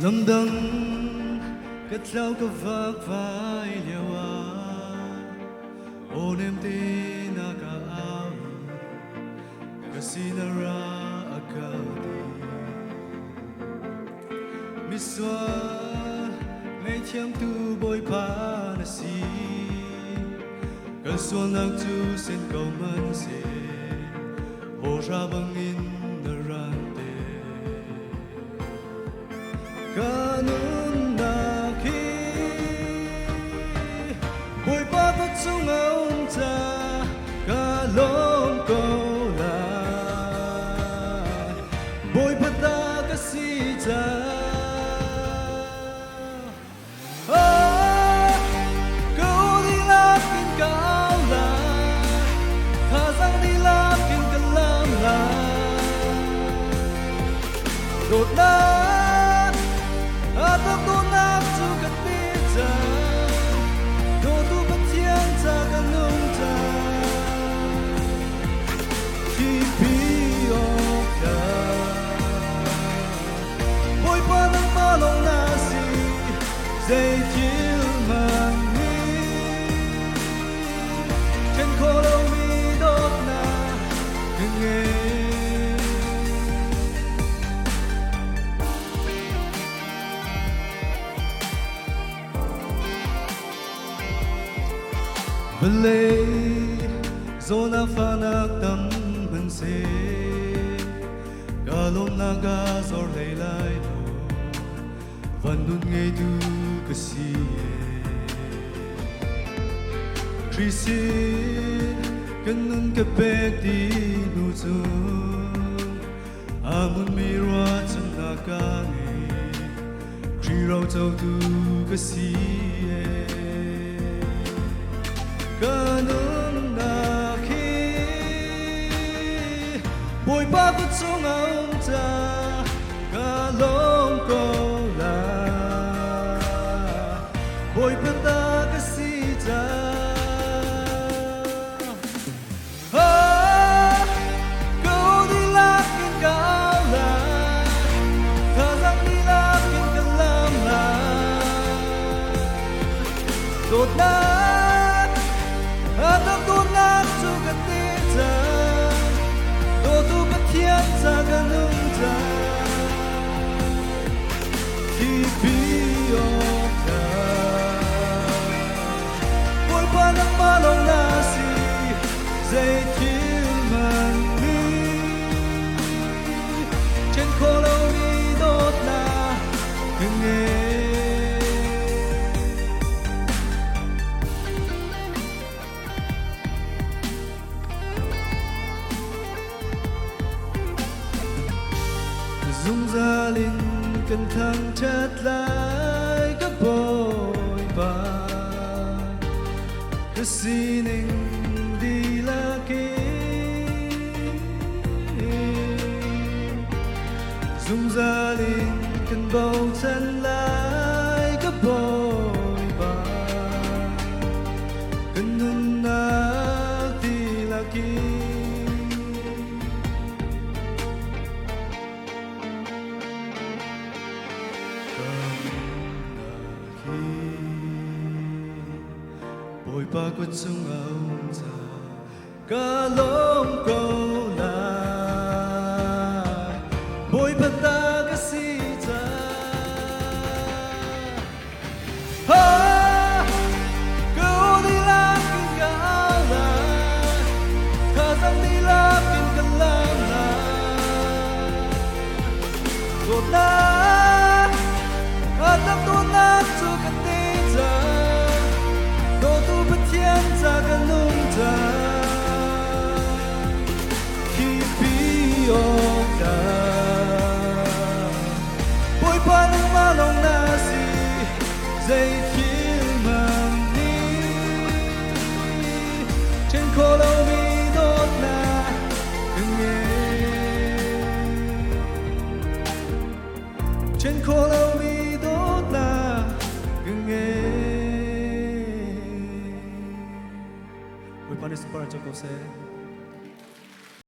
Lâm đắng cất lao cả vác vai liều ôn em tin cả áo kasinara akadi miswa ngay thiam tu bồi pa na si kan suan lang tu sen cầu man se ho ra bang in na rante kanun na khi bồi pa pat sung ông ta ka lom ko la bồi pa ta ka si ta đột nát atau đột nát tu kat pizza đột tu bất thiên ta kan nung ta khi biota bồi pa nang malong nasi dây chill man mi trên khô lâu mi đột na nghe Vele zona fanak tam hanse kalom naga zor leilai lo vandun ngei tu kasi krisi kanun kapek di nuzu amun mirwa chum nakangi kriro tau tu kasi kanun na khi bồi pa vút xuống ông ta cả lom cô la bồi pa ta cái si ta câu đi lạc in cao la thà rằng đi lạc in cần làm la đột na atau tu nak juga tidak, tu bertian jangan nunggu. Kibiota, boy panang malong nasi, zaitin mani, trên khô lâu đi đốt na, nghe. Dung ra linh cần thăng chất lại các bồi ba cứ xin anh đi là kia Dung ra linh cần bầu chân lại các bồi ba cần nung nát đi là kia bồi pa quất sung ông ta cả lom câu la bồi pa ta cái si ta câu đi lạc kinh cao la thà rằng đi lạc kinh cần làm la đột nát atau đột nát tu kan tidak tu bertian jangan nunggu Kibiota boy panang malong nasi zaitin mani trên khô lâu mi đốt na nghe trên khô lâu mi đốt na nghe Pwede para cho ko